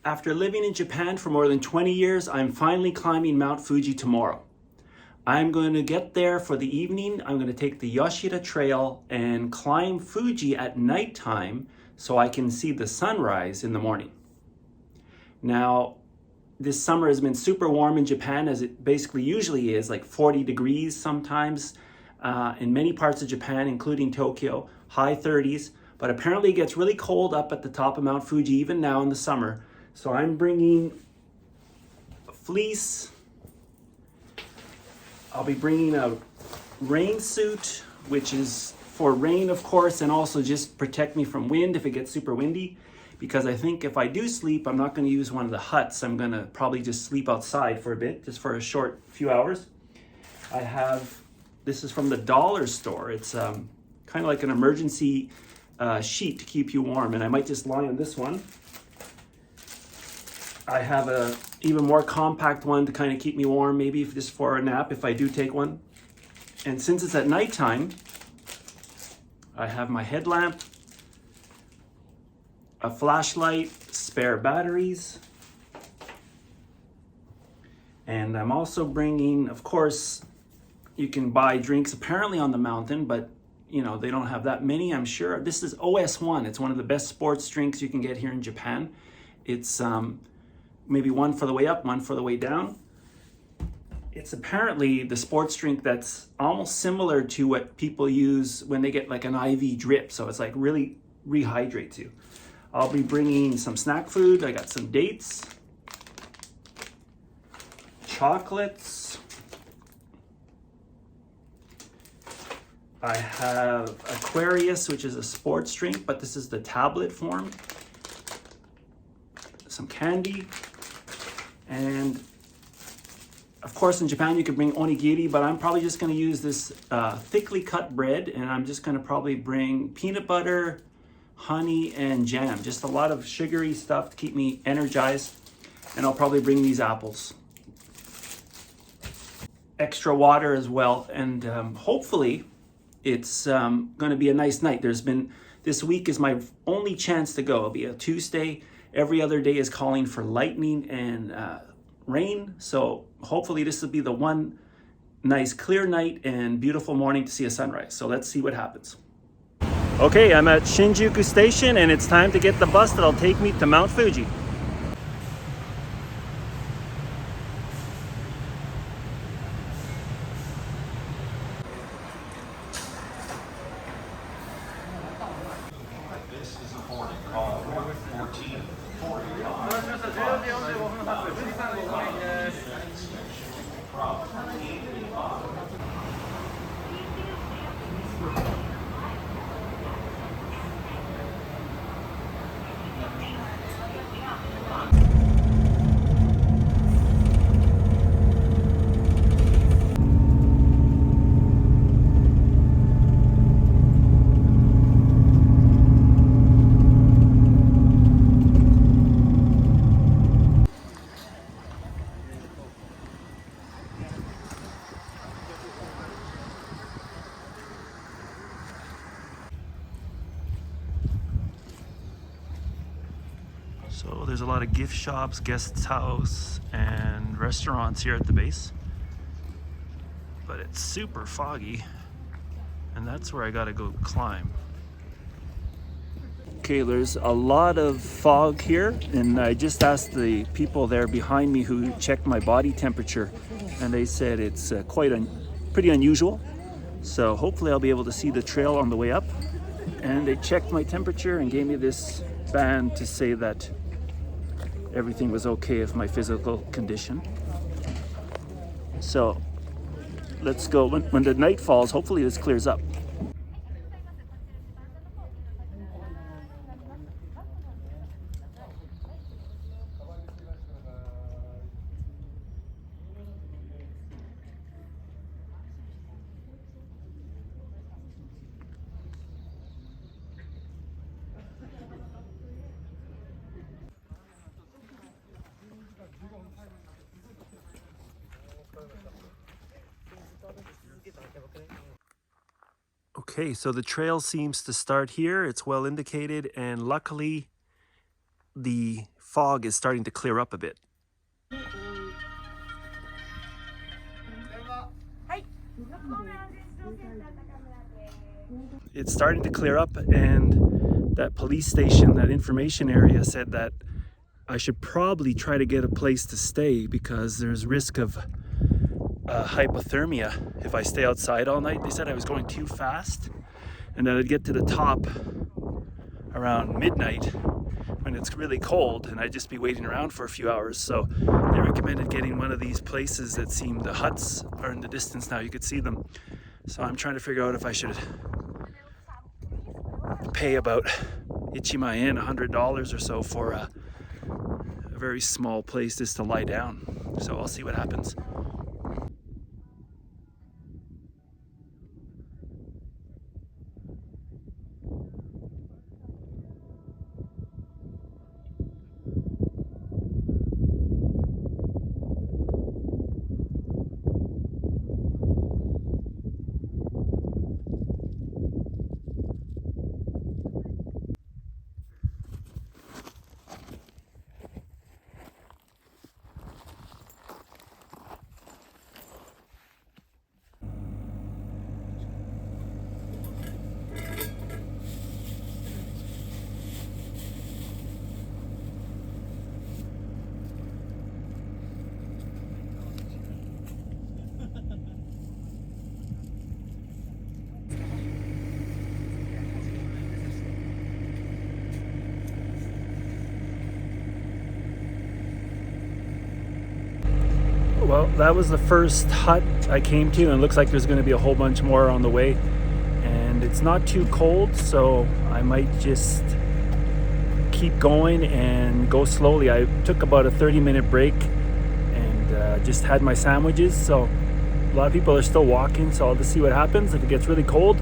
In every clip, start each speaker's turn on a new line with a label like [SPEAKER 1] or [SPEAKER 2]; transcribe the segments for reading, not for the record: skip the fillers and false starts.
[SPEAKER 1] After living in Japan for more than 20 years, I'm finally climbing Mount Fuji tomorrow. I'm going to get there for the evening. I'm going to take the Yoshida Trail and climb Fuji at nighttime so I can see the sunrise in the morning. Now, this summer has been super warm in Japan, as it basically usually is, like 40 degrees sometimes in many parts of Japan, including Tokyo, high 30s. But apparently it gets really cold up at the top of Mount Fuji, even now in the summer. So I'm bringing a fleece. I'll be bringing a rain suit, which is for rain, of course, and also just protect me from wind if it gets super windy. Because I think if I do sleep, I'm not going to use one of the huts. I'm going to probably just sleep outside for a bit, just for a short few hours. I have, this is from the dollar store. It's kind of like an emergency sheet to keep you warm, and I might just lie on this one. I have a even more compact one to kind of keep me warm, maybe just for a nap if I do take one. And since it's at nighttime, I have my headlamp, a flashlight, spare batteries, and I'm also bringing, of course, you can buy drinks apparently on the mountain, but you know, they don't have that many, I'm sure. This is OS1. It's one of the best sports drinks you can get here in Japan. It's maybe one for the way up, one for the way down. It's apparently the sports drink that's almost similar to what people use when they get like an IV drip. So it's like really rehydrates you. I'll be bringing some snack food. I got some dates, chocolates. I have Aquarius, which is a sports drink, but this is the tablet form. Some candy. And of course, in Japan, you could bring onigiri, but I'm probably just going to use this thickly cut bread, and I'm just going to probably bring peanut butter, honey, and jam. Just a lot of sugary stuff to keep me energized. And I'll probably bring these apples. Extra water as well. And hopefully, it's going to be a nice night. This week is my only chance to go. It'll be a Tuesday. Every other day is calling for lightning and rain. So hopefully this will be the one nice clear night and beautiful morning to see a sunrise. So let's see what happens. Okay, I'm at Shinjuku Station and it's time to get the bus that'll take me to Mount Fuji. So there's a lot of gift shops, guest house, and restaurants here at the base. But it's super foggy, and that's where I gotta go climb. Okay, there's a lot of fog here, and I just asked the people there behind me who checked my body temperature, and they said it's pretty unusual. So hopefully I'll be able to see the trail on the way up. And they checked my temperature and gave me this band to say that everything was okay with my physical condition. So let's go. When the night falls, hopefully this clears up. Okay, so the trail seems to start here. It's well indicated, and luckily the fog is starting to clear up a bit. It's starting to clear up, and that police station, that information area, said that I should probably try to get a place to stay because there's risk of hypothermia if I stay outside all night. They said I was going too fast and that I'd get to the top around midnight when it's really cold and I'd just be waiting around for a few hours. So they recommended getting one of these places that seem, the huts are in the distance now, you could see them. So I'm trying to figure out if I should pay about Ichimaen, $100 or so for a very small place just to lie down. So I'll see what happens. Well, that was the first hut I came to, and it looks like there's going to be a whole bunch more on the way. And it's not too cold, so I might just keep going and go slowly. I took about a 30-minute break and just had my sandwiches. So a lot of people are still walking, so I'll just see what happens. If it gets really cold,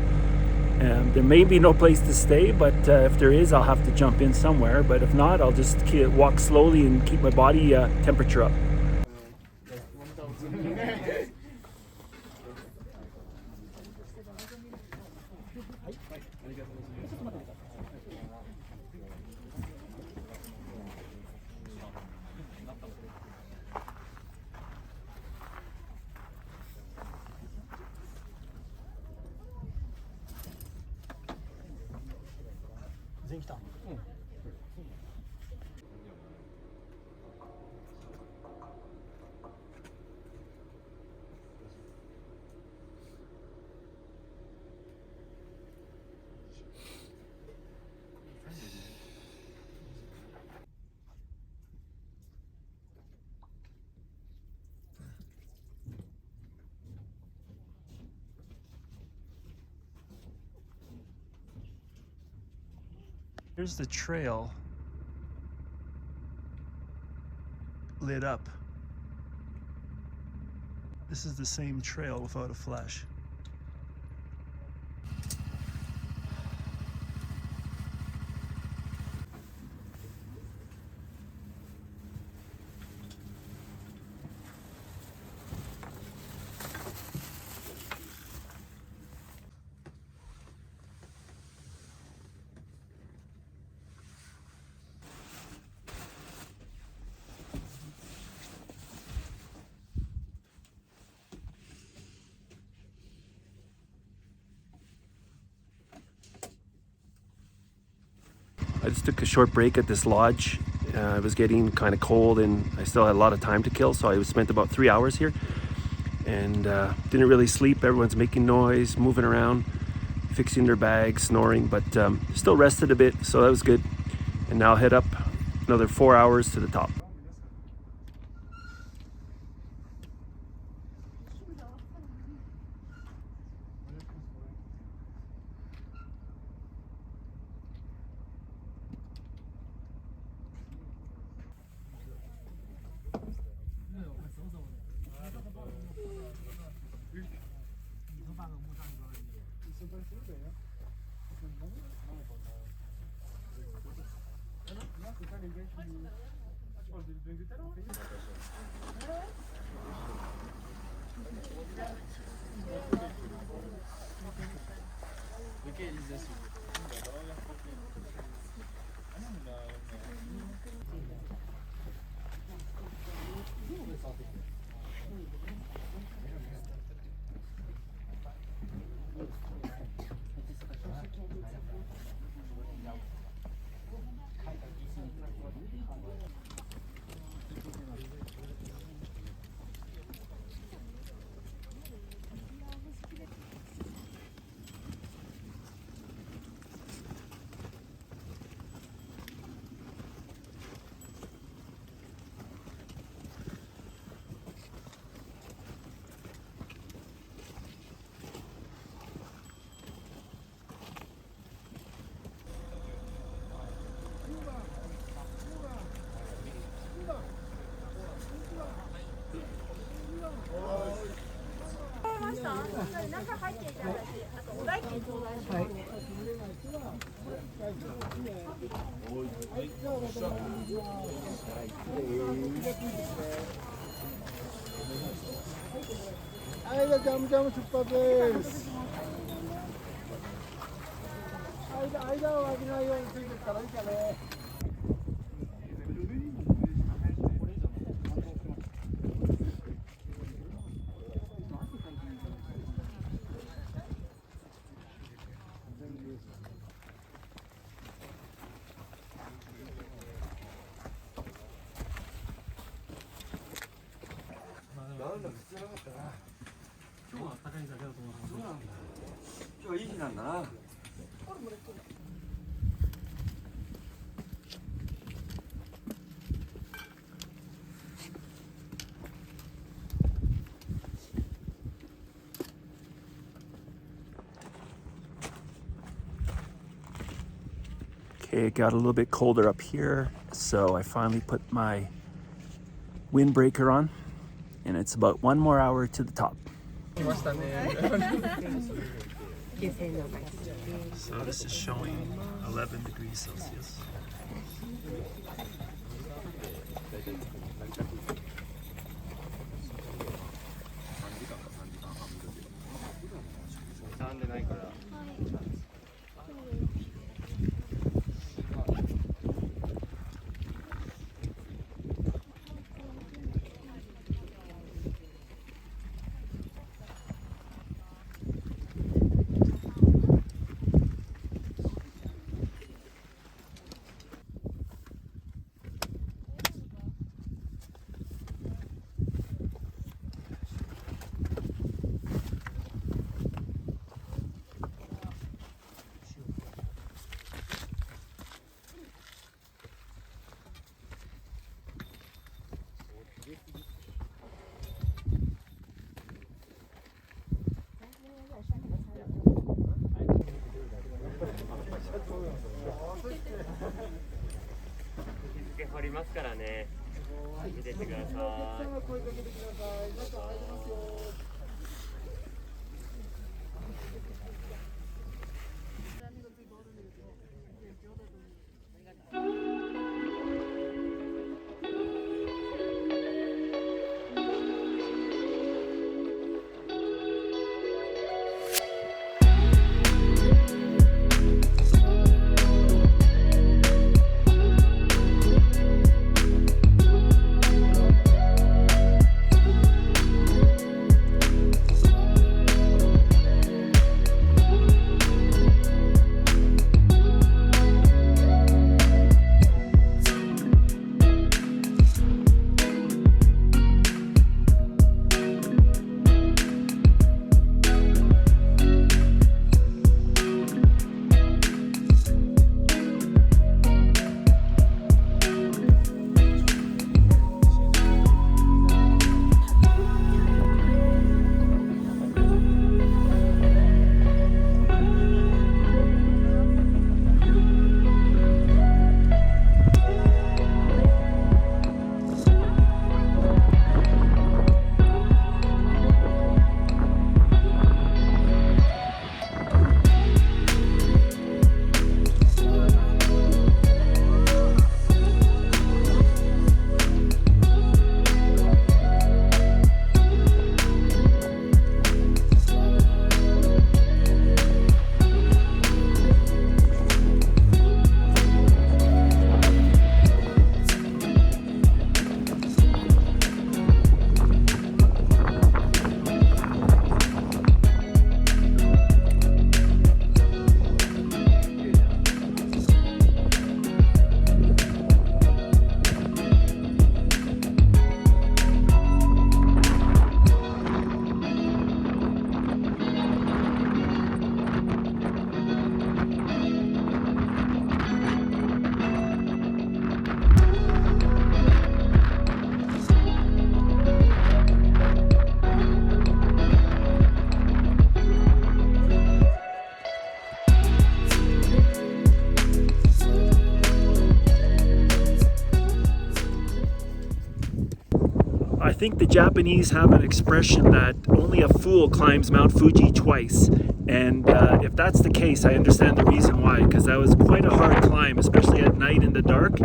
[SPEAKER 1] there may be no place to stay, but if there is, I'll have to jump in somewhere. But if not, I'll just walk slowly and keep my body temperature up. Here's the trail lit up. This is the same trail without a flash. I just took a short break at this lodge. It was getting kind of cold and I still had a lot of time to kill, so I spent about 3 hours here and didn't really sleep. Everyone's making noise, moving around, fixing their bags, snoring, but still rested a bit, so that was good. And now I'll head up another 4 hours to the top.
[SPEAKER 2] はい、じゃあジャムジャム出発です。間を空けないようについてるからいいかね。なんだ、普通なかったな。今日は暖かいだけだと思う。そうなんだ。今日はいい日なんだな。
[SPEAKER 1] Okay, it got a little bit colder up here, so I finally put my windbreaker on, and it's about 1 more hour to the top. So this is showing 11 degrees Celsius. I think the Japanese have an expression that only a fool climbs Mount Fuji twice. And if that's the case, I understand the reason why, because that was quite a hard climb, especially at night in the dark.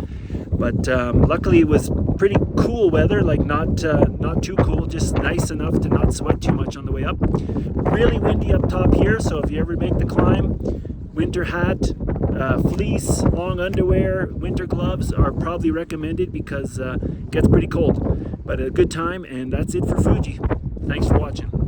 [SPEAKER 1] But luckily it was pretty cool weather, like not too cool, just nice enough to not sweat too much on the way up. Really windy up top here, so if you ever make the climb, winter hat, fleece, long underwear, winter gloves are probably recommended because it gets pretty cold. But a good time, and that's it for Fuji. Thanks for watching.